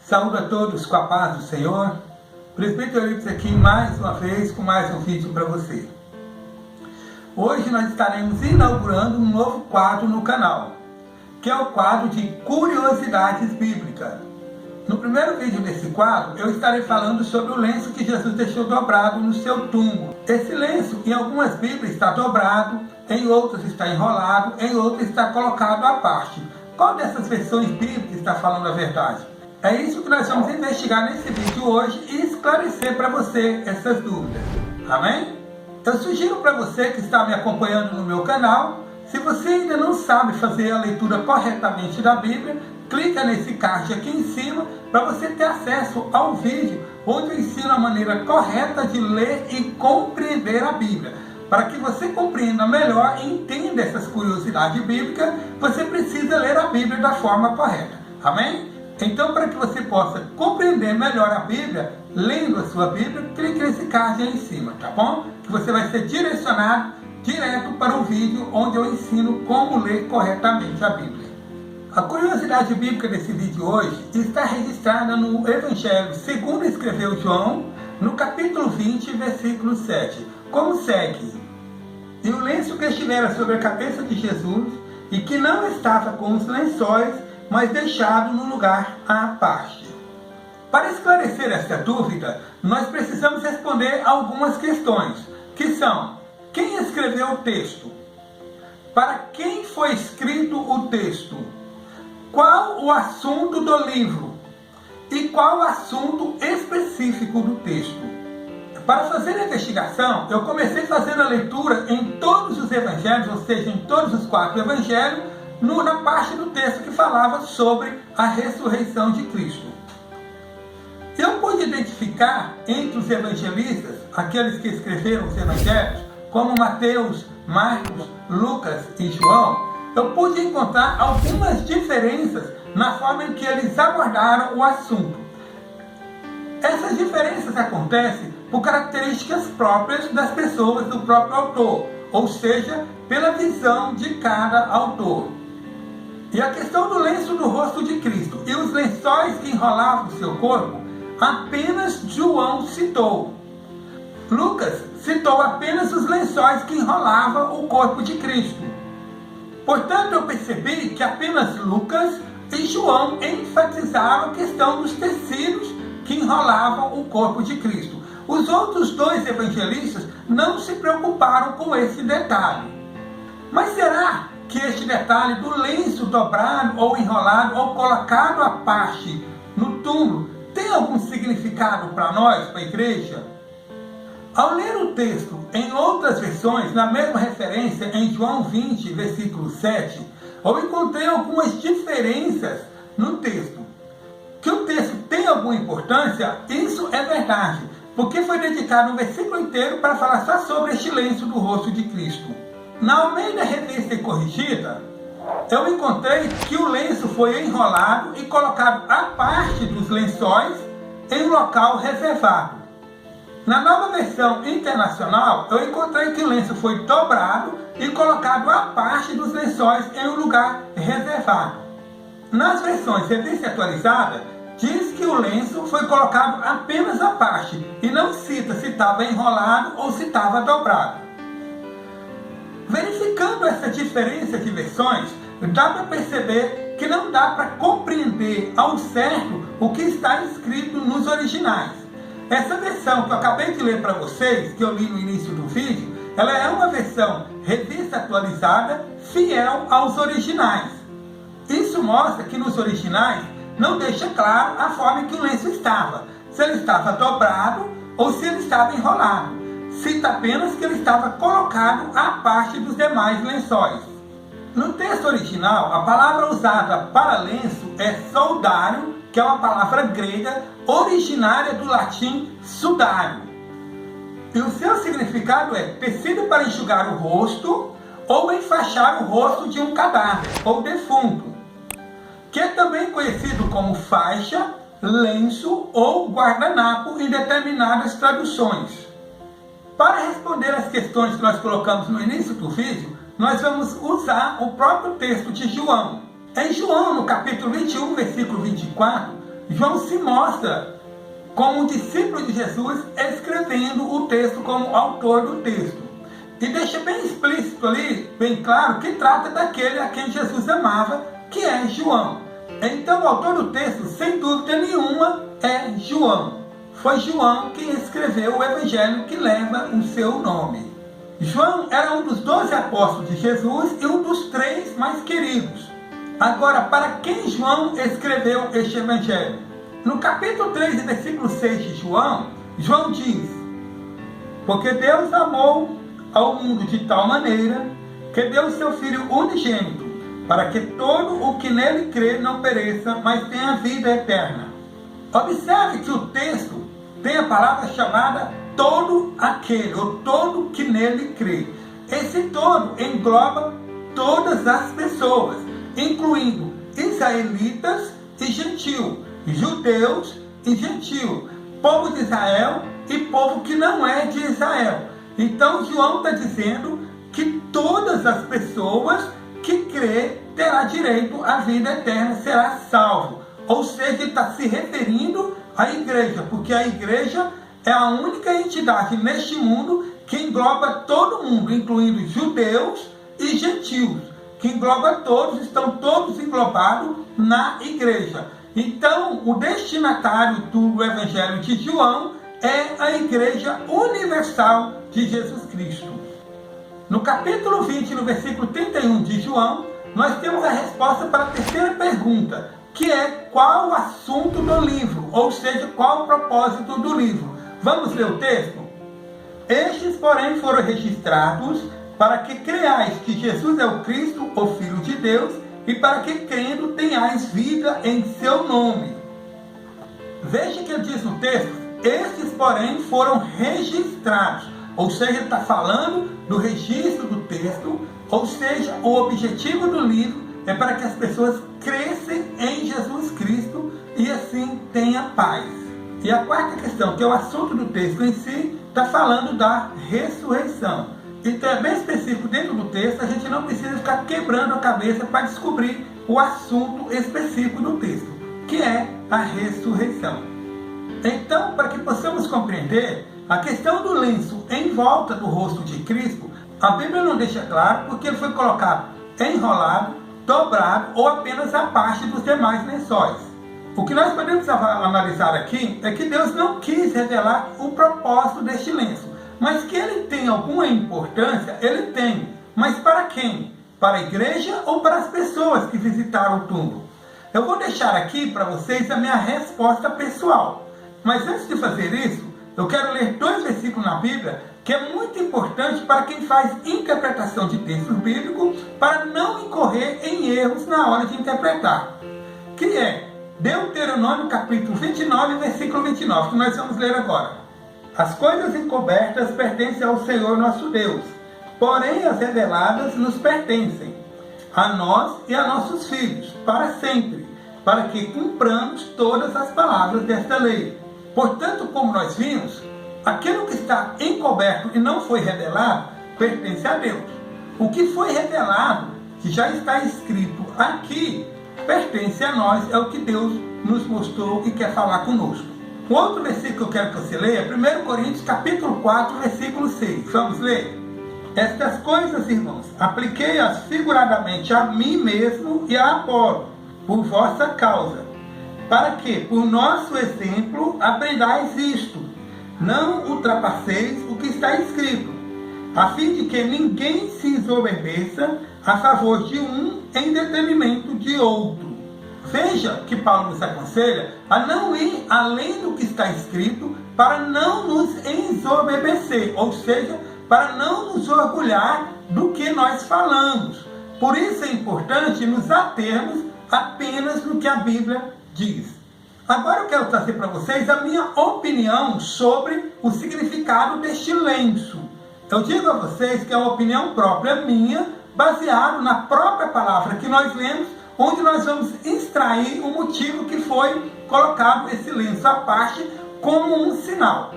Saúdo a todos com a paz do Senhor. Presbítero Eurípides aqui mais uma vez com mais um vídeo para você. Hoje nós estaremos inaugurando um novo quadro no canal, que é o quadro de Curiosidades Bíblicas. No primeiro vídeo desse quadro, eu estarei falando sobre o lenço que Jesus deixou dobrado no seu túmulo. Esse lenço, em algumas Bíblias, está dobrado, em outras está enrolado, em outras está colocado à parte. Qual dessas versões bíblicas está falando a verdade? É isso que nós vamos investigar nesse vídeo hoje e esclarecer para você essas dúvidas. Amém? Eu sugiro para você que está me acompanhando no meu canal, se você ainda não sabe fazer a leitura corretamente da Bíblia, clica nesse card aqui em cima para você ter acesso ao vídeo onde eu ensino a maneira correta de ler e compreender a Bíblia. Para que você compreenda melhor e entenda essas curiosidades bíblicas, você precisa ler a Bíblia da forma correta. Amém? Então, para que você possa compreender melhor a Bíblia, lendo a sua Bíblia, clique nesse card aí em cima, tá bom? Que você vai ser direcionado direto para o vídeo onde eu ensino como ler corretamente a Bíblia. A curiosidade bíblica desse vídeo hoje está registrada no Evangelho segundo escreveu João, no capítulo 20, versículo 7. Como segue: E o lenço que estivera sobre a cabeça de Jesus, e que não estava com os lençóis, mas deixado no lugar à parte. Para esclarecer esta dúvida, nós precisamos responder algumas questões, que são: quem escreveu o texto? Para quem foi escrito o texto? Qual o assunto do livro? E qual o assunto específico do texto? Para fazer a investigação, eu comecei fazendo a leitura em todos os evangelhos, ou seja, em todos os 4 evangelhos, na parte do texto que falava sobre a ressurreição de Cristo. Eu pude identificar entre os evangelistas, aqueles que escreveram os evangelhos, como Mateus, Marcos, Lucas e João, eu pude encontrar algumas diferenças na forma em que eles abordaram o assunto. Essas diferenças acontecem por características próprias das pessoas do próprio autor, ou seja, pela visão de cada autor. E a questão do lenço do rosto de Cristo e os lençóis que enrolavam o seu corpo, apenas João citou. Lucas citou apenas os lençóis que enrolavam o corpo de Cristo. Portanto, eu percebi que apenas Lucas e João enfatizaram a questão dos tecidos que enrolavam o corpo de Cristo. Os outros 2 evangelistas não se preocuparam com esse detalhe. Mas será que este detalhe do lenço dobrado ou enrolado ou colocado à parte no túmulo tem algum significado para nós, para a igreja? Ao ler o texto em outras versões, na mesma referência em João 20, versículo 7, eu encontrei algumas diferenças no texto. Que o texto tem alguma importância, isso é verdade, porque foi dedicado um versículo inteiro para falar só sobre este lenço do rosto de Cristo. Na Almeida Revista e Corrigida, eu encontrei que o lenço foi enrolado e colocado à parte dos lençóis em um local reservado. Na Nova Versão Internacional, eu encontrei que o lenço foi dobrado e colocado à parte dos lençóis em um lugar reservado. Nas versões Revista Atualizada, diz que o lenço foi colocado apenas à parte e não cita se estava enrolado ou se estava dobrado. Verificando essa diferença de versões, dá para perceber que não dá para compreender ao certo o que está escrito nos originais. Essa versão que eu acabei de ler para vocês, que eu li no início do vídeo, ela é uma versão revista atualizada, fiel aos originais. Isso mostra que nos originais não deixa claro a forma em que o lenço estava, se ele estava dobrado ou se ele estava enrolado. Cita apenas que ele estava colocado à parte dos demais lençóis. No texto original, a palavra usada para lenço é soldário, que é uma palavra grega originária do latim sudário. E o seu significado é tecido para enxugar o rosto ou enfaixar o rosto de um cadáver ou defunto, que é também conhecido como faixa, lenço ou guardanapo em determinadas traduções. Para responder as questões que nós colocamos no início do vídeo, nós vamos usar o próprio texto de João. Em João, no capítulo 21, versículo 24, João se mostra como um discípulo de Jesus, escrevendo o texto como autor do texto. E deixa bem explícito ali, bem claro, que trata daquele a quem Jesus amava, que é João. Então o autor do texto, sem dúvida nenhuma, é João. Foi João quem escreveu o evangelho que leva o seu nome. João era um dos 12 apóstolos de Jesus e um dos 3 mais queridos. Agora, para quem João escreveu este evangelho? No capítulo 3, versículo 6 de João, João diz: porque Deus amou ao mundo de tal maneira que deu o seu Filho unigênito, para que todo o que nele crê não pereça, mas tenha vida eterna. Observe que o texto tem a palavra chamada todo aquele, ou todo que nele crê. Esse todo engloba todas as pessoas, incluindo israelitas e gentios, judeus e gentios, povo de Israel e povo que não é de Israel. Então João está dizendo que todas as pessoas que crê terá direito à vida eterna, será salvo. Ou seja, ele está se referindo à igreja, porque a igreja é a única entidade neste mundo que engloba todo mundo, incluindo judeus e gentios, que engloba todos, estão todos englobados na igreja. Então, o destinatário do Evangelho de João é a Igreja Universal de Jesus Cristo. No capítulo 20, no versículo 31 de João, nós temos a resposta para a terceira pergunta, que é qual o assunto do livro, ou seja, qual o propósito do livro. Vamos ler o texto? Estes, porém, foram registrados para que creais que Jesus é o Cristo, o Filho de Deus, e para que crendo tenhais vida em seu nome. Veja que ele diz no texto, estes porém foram registrados, ou seja, ele está falando do registro do texto, ou seja, o objetivo do livro é para que as pessoas cresçam em Jesus Cristo e assim tenham paz. E a quarta questão, que é o assunto do texto em si, está falando da ressurreição. Então é bem específico dentro do texto, a gente não precisa ficar quebrando a cabeça para descobrir o assunto específico do texto, que é a ressurreição. Então, para que possamos compreender a questão do lenço em volta do rosto de Cristo, a Bíblia não deixa claro porque ele foi colocado enrolado, dobrado ou apenas a parte dos demais lençóis. O que nós podemos analisar aqui é que Deus não quis revelar o propósito deste lenço. Mas que ele tem alguma importância, ele tem. Mas para quem? Para a igreja ou para as pessoas que visitaram o túmulo? Eu vou deixar aqui para vocês a minha resposta pessoal. Mas antes de fazer isso, eu quero ler 2 versículos na Bíblia que é muito importante para quem faz interpretação de textos bíblicos, para não incorrer em erros na hora de interpretar. Que é Deuteronômio capítulo 29, versículo 29, que nós vamos ler agora. As coisas encobertas pertencem ao Senhor nosso Deus, porém as reveladas nos pertencem, a nós e a nossos filhos, para sempre, para que cumpramos todas as palavras desta lei. Portanto, como nós vimos, aquilo que está encoberto e não foi revelado, pertence a Deus. O que foi revelado, que já está escrito aqui, pertence a nós, é o que Deus nos mostrou e quer falar conosco. Um outro versículo que eu quero que você leia é 1 Coríntios capítulo 4, versículo 6. Vamos ler? Estas coisas, irmãos, apliquei-as figuradamente a mim mesmo e a Apolo, por vossa causa, para que, por nosso exemplo, aprendais isto, não ultrapasseis o que está escrito, a fim de que ninguém se ensoberbeça a favor de um em detrimento de outro. Veja que Paulo nos aconselha a não ir além do que está escrito para não nos ensoberbecer, ou seja, para não nos orgulhar do que nós falamos. Por isso é importante nos atermos apenas no que a Bíblia diz. Agora eu quero trazer para vocês a minha opinião sobre o significado deste lenço. Eu digo a vocês que é uma opinião própria minha, baseado na própria palavra que nós lemos, onde nós vamos extrair o motivo que foi colocado esse lenço à parte como um sinal.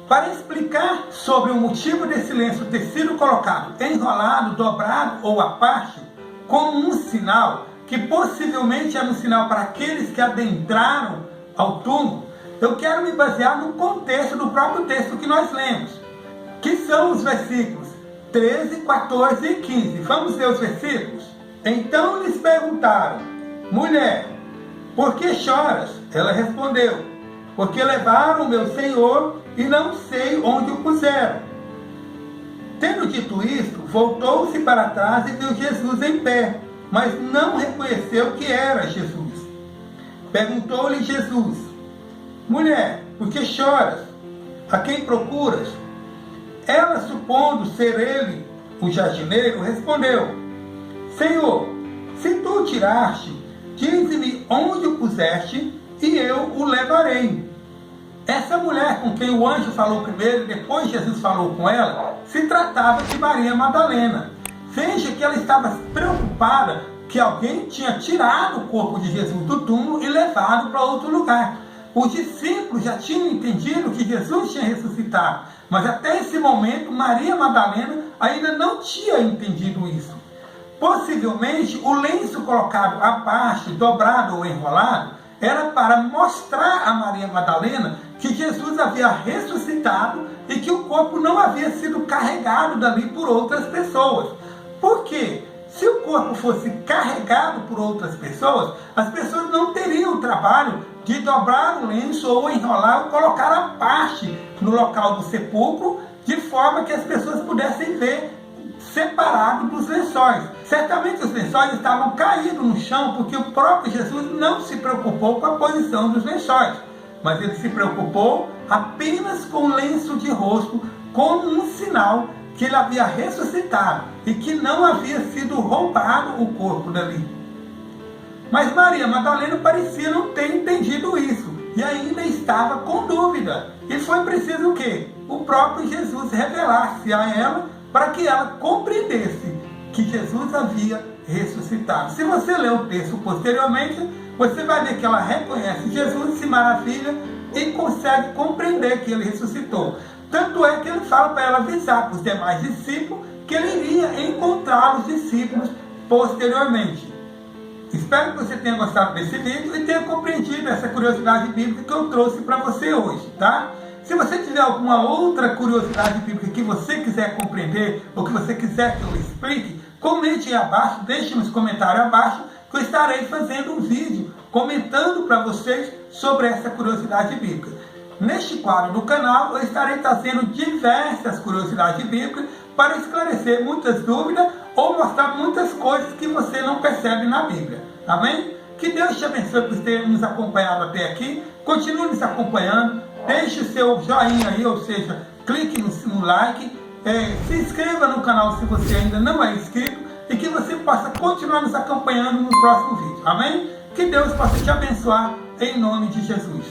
Para explicar sobre o motivo desse lenço ter sido colocado enrolado, dobrado ou à parte, como um sinal, que possivelmente era um sinal para aqueles que adentraram ao túmulo, eu quero me basear no contexto do próprio texto que nós lemos, que são os versículos 13, 14 e 15. Vamos ler os versículos? Então lhes perguntaram: mulher, por que choras? Ela respondeu: porque levaram o meu Senhor e não sei onde o puseram. Tendo dito isto, voltou-se para trás e viu Jesus em pé, mas não reconheceu que era Jesus. Perguntou-lhe Jesus: mulher, por que choras? A quem procuras? Ela, supondo ser ele o jardineiro, respondeu: Senhor, se tu o tiraste, dize-me onde o puseste, e eu o levarei. Essa mulher com quem o anjo falou primeiro e depois Jesus falou com ela, se tratava de Maria Madalena. Veja que ela estava preocupada que alguém tinha tirado o corpo de Jesus do túmulo e levado para outro lugar. Os discípulos já tinham entendido que Jesus tinha ressuscitado, mas até esse momento Maria Madalena ainda não tinha entendido isso. Possivelmente o lenço colocado à parte, dobrado ou enrolado, era para mostrar a Maria Madalena que Jesus havia ressuscitado e que o corpo não havia sido carregado dali por outras pessoas. Por quê? Se o corpo fosse carregado por outras pessoas, as pessoas não teriam o trabalho de dobrar o lenço ou enrolar ou colocar a parte no local do sepulcro, de forma que as pessoas pudessem ver separado dos lençóis. Certamente os lençóis estavam caídos no chão, porque o próprio Jesus não se preocupou com a posição dos lençóis, mas ele se preocupou apenas com o lenço de rosto, como um sinal que ele havia ressuscitado e que não havia sido roubado o corpo dali. Mas Maria Madalena parecia não ter entendido isso e ainda estava com dúvida. E foi preciso o quê? O próprio Jesus revelar-se a ela para que ela compreendesse que Jesus havia ressuscitado. Se você ler o texto posteriormente, você vai ver que ela reconhece Jesus, se maravilha e consegue compreender que ele ressuscitou. Tanto é que ele fala para ela avisar para os demais discípulos que ele iria encontrar os discípulos posteriormente. Espero que você tenha gostado desse vídeo e tenha compreendido essa curiosidade bíblica que eu trouxe para você hoje, tá? Se você tiver alguma outra curiosidade bíblica que você quiser compreender ou que você quiser que eu explique, comente aí abaixo, deixe nos comentários abaixo, que eu estarei fazendo um vídeo comentando para vocês sobre essa curiosidade bíblica. Neste quadro do canal, eu estarei trazendo diversas curiosidades bíblicas para esclarecer muitas dúvidas ou mostrar muitas coisas que você não percebe na Bíblia. Amém? Que Deus te abençoe por ter nos acompanhado até aqui. Continue nos acompanhando. Deixe o seu joinha aí, ou seja, clique no like. Se inscreva no canal se você ainda não é inscrito. E que você possa continuar nos acompanhando no próximo vídeo. Amém? Que Deus possa te abençoar em nome de Jesus.